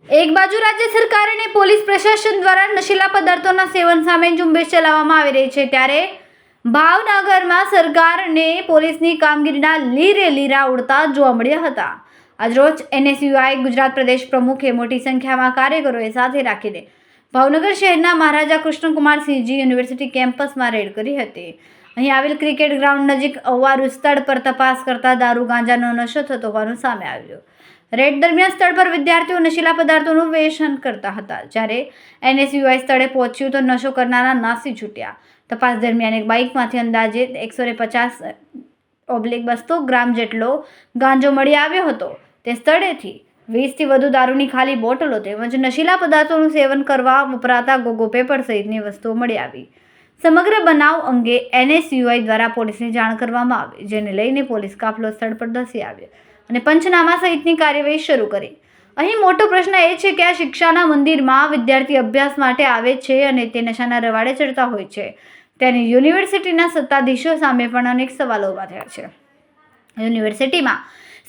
એક બાજુ રાજ્ય સરકાર અને પોલીસ પ્રશાસન દ્વારા નશીલા પદાર્થોના સેવન સામે ઝુંબેશ ચલાવવામાં આવી રહી છે, ત્યારે ભાવનગરમાં સરકાર અને પોલીસની કામગીરીના લીરે લીરા ઉડતા જોવા મળ્યા હતા. આજરોજ એનએસયુઆઈ ગુજરાત પ્રદેશ પ્રમુખે મોટી સંખ્યામાં કાર્યકરોએ સાથે રાખીને ભાવનગર શહેરના મહારાજા કૃષ્ણકુમારસિંહજી યુનિવર્સિટી કેમ્પસમાં રેડ કરી હતી. અહીં આવેલ ક્રિકેટ ગ્રાઉન્ડ નજીક અવારું સ્થળ પર તપાસ કરતા દારૂ ગાંજાનો નશો થતો હોવાનું સામે આવ્યું. રેડ દરમિયાન સ્થળ પર વિદ્યાર્થીઓ નશીલા પદાર્થોનું વેચાણ કરતા હતા, જ્યારે એનએસયુઆઈ સ્થળે પહોંચ્યું તો નશો કરનારા નાસી છૂટ્યા. તપાસ દરમિયાન એક બાઇકમાંથી અંદાજે 150-200 ગ્રામ જેટલો ગાંજો મળી આવ્યો હતો. તે સ્થળેથી 20થી વધુ દારૂની ખાલી બોટલો તેમજ નશીલા પદાર્થોનું સેવન કરવા વપરાતા ગોગો પેપર સહિતની વસ્તુઓ મળી આવી. સમગ્ર બનાવ અંગે એનએસયુઆઈ દ્વારા પોલીસને જાણ કરવામાં આવી, જેને લઈને પોલીસ કાફલો સ્થળ પર ધસી આવ્યો અને પંચનામા સહિતની કાર્યવાહી શરૂ કરી. અહીં મોટો પ્રશ્ન એ છે કે આ શિક્ષાના મંદિરમાં વિદ્યાર્થી અભ્યાસ માટે આવે છે અને તે નશાના રવાડે ચડતા હોય છે, ત્યારે યુનિવર્સિટીના સત્તાધીશો સામે પણ અનેક સવાલો ઊભા થયા છે. યુનિવર્સિટીમાં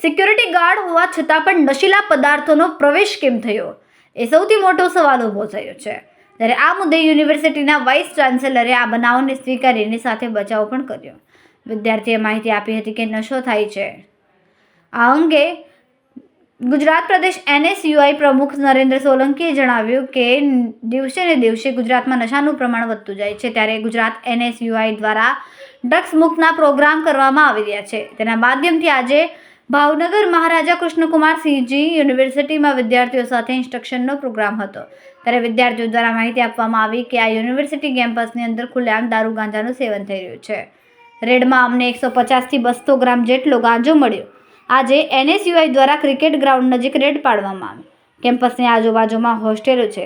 સિક્યોરિટી ગાર્ડ હોવા છતાં પણ નશીલા પદાર્થોનો પ્રવેશ કેમ થયો, એ સૌથી મોટો સવાલ ઊભો થયો છે. ત્યારે આ મુદ્દે યુનિવર્સિટીના વાઇસ ચાન્સેલરે આ બનાવને સ્વીકારીને સાથે બચાવ પણ કર્યો. વિદ્યાર્થીએ માહિતી આપી હતી કે નશો થાય છે. આ અંગે ગુજરાત પ્રદેશ એનએસયુઆઈ પ્રમુખ નરેન્દ્ર સોલંકીએ જણાવ્યું કે દિવસે ને દિવસે ગુજરાતમાં નશાનું પ્રમાણ વધતું જાય છે, ત્યારે ગુજરાત એનએસયુઆઈ દ્વારા ડ્રગ્સ મુક્તના પ્રોગ્રામ કરવામાં આવી રહ્યા છે. તેના માધ્યમથી આજે ભાવનગર મહારાજા કૃષ્ણકુમારસિંહજી યુનિવર્સિટીમાં વિદ્યાર્થીઓ સાથે ઇન્સ્ટ્રક્શનનો પ્રોગ્રામ હતો. ત્યારે વિદ્યાર્થીઓ દ્વારા માહિતી આપવામાં આવી કે આ યુનિવર્સિટી કેમ્પસની અંદર ખુલ્લેઆમ દારૂ ગાંજાનું સેવન થઈ રહ્યું છે. રેડમાં અમને 150થી 200 ગ્રામ જેટલો ગાંજો મળ્યો. આજે એનએસયુઆઈ દ્વારા ક્રિકેટ ગ્રાઉન્ડ નજીક રેડ પાડવામાં આવી. કેમ્પસની આજુબાજુમાં હોસ્ટેલો છે,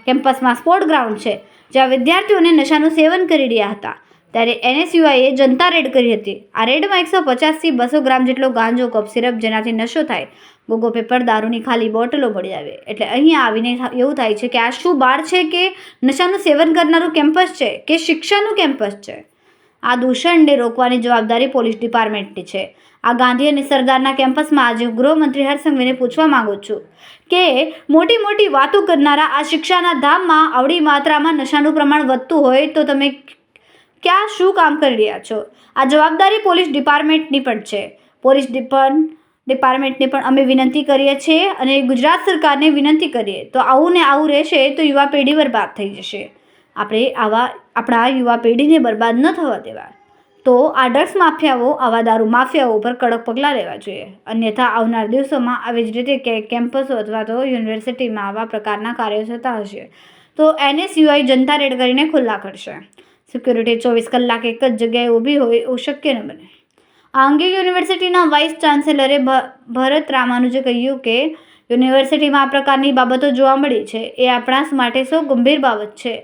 કેમ્પસમાં સ્પોર્ટ ગ્રાઉન્ડ છે, જ્યાં વિદ્યાર્થીઓને નશાનું સેવન કરી રહ્યા હતા. ત્યારે એનએસયુઆઈએ જનતા રેડ કરી હતી. આ રેડમાં 150થી 200 ગ્રામ જેટલો ગાંજો, કપ સિરપ જેનાથી નશો થાય, ગોગો પેપર, દારૂની ખાલી બોટલો મળી આવે. એટલે અહીં આવીને એવું થાય છે કે આ શું બાર છે કે નશાનું સેવન કરનારું કેમ્પસ છે કે શિક્ષાનું કેમ્પસ છે? આ દૂષણને રોકવાની જવાબદારી પોલીસ ડિપાર્ટમેન્ટની છે. આ ગાંધી અને સરદારના કેમ્પસમાં આજે ગૃહમંત્રી હર્ષ સંઘવીને પૂછવા માંગુ છું કે મોટી મોટી વાતો કરનારા આ શિક્ષાના ધામમાં આવડી માત્રામાં નશાનું પ્રમાણ વધતું હોય તો તમે ક્યાં શું કામ કરી રહ્યા છો? આ જવાબદારી પોલીસ ડિપાર્ટમેન્ટની પણ છે. પોલીસ ડિપાર્ટમેન્ટને પણ અમે વિનંતી કરીએ છીએ અને ગુજરાત સરકારને વિનંતી કરીએ તો આવું ને આવું રહેશે તો યુવા પેઢી બરબાદ થઈ જશે. આપણે આપણા યુવા પેઢીને બરબાદ ન થવા દેવા. તો આ ડ્રગ્સ માફિયાઓ, આવા દારૂ માફિયાઓ ઉપર કડક પગલાં લેવા જોઈએ. અન્યથા આવનાર દિવસોમાં આવી જ રીતે કેમ્પસો અથવા તો યુનિવર્સિટીમાં આવા પ્રકારના કાર્યો થતા હશે તો એનએસયુઆઈ જનતા રેડ કરીને ખુલ્લા કરશે. સિક્યોરિટી 24 કલાક એક જ જગ્યાએ ઊભી હોય એવું શક્ય ન બને. આ અંગે યુનિવર્સિટીના વાઇસ ચાન્સેલરે ભરત રામાનુજે કહ્યું કે યુનિવર્સિટીમાં આ પ્રકારની બાબતો જોવા મળી છે એ આપણા માટે સૌ ગંભીર બાબત છે.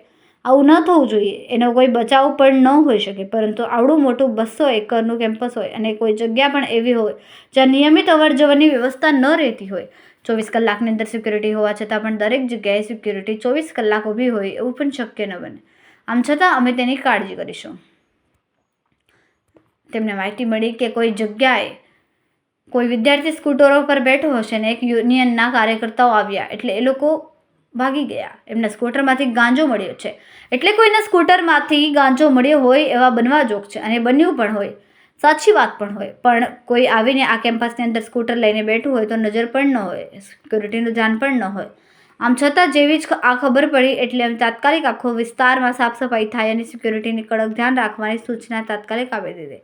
આવું ન થવું જોઈએ. એનો કોઈ બચાવ પણ ન હોઈ શકે, પરંતુ આવડું મોટું 200 એકરનું કેમ્પસ હોય અને કોઈ જગ્યા પણ એવી હોય જ્યાં નિયમિત અવરજવરની વ્યવસ્થા ન રહેતી હોય, 24 કલાકની અંદર સિક્યોરિટી હોવા છતાં પણ દરેક જગ્યાએ સિક્યોરિટી 24 કલાક ઊભી હોય એવું પણ શક્ય ન બને. આમ છતાં અમે તેની કાળજી કરીશું. તેમને માહિતી મળી કે કોઈ જગ્યાએ કોઈ વિદ્યાર્થી સ્કૂટરો પર બેઠો હશે ને એક યુનિયનના કાર્યકર્તાઓ આવ્યા એટલે એ લોકો ભાગી ગયા. એમના સ્કૂટરમાંથી ગાંજો મળ્યો છે, એટલે કોઈના સ્કૂટરમાંથી ગાંજો મળ્યો હોય એવા બનવા જોગ છે અને બન્યું પણ હોય, સાચી વાત પણ હોય, પણ કોઈ આવીને આ કેમ્પસની અંદર સ્કૂટર લઈને બેઠું હોય તો નજર પણ ન હોય, સિક્યોરિટીનું ધ્યાન પણ ન હોય. આમ છતાં જેવી જ આ ખબર પડી એટલે તાત્કાલિક આખો વિસ્તારમાં સાફ સફાઈ થાય અને સિક્યોરિટીની કડક ધ્યાન રાખવાની સૂચના તાત્કાલિક આપી દીધી.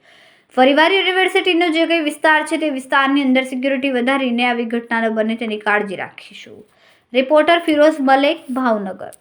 ફરીવાર યુનિવર્સિટીનો જે કંઈ વિસ્તાર છે તે વિસ્તારની અંદર સિક્યોરિટી વધારીને આવી ઘટના ન બને તેની કાળજી રાખીશું. રિપોર્ટર ફિરોઝ મલેક, ભાવનગર.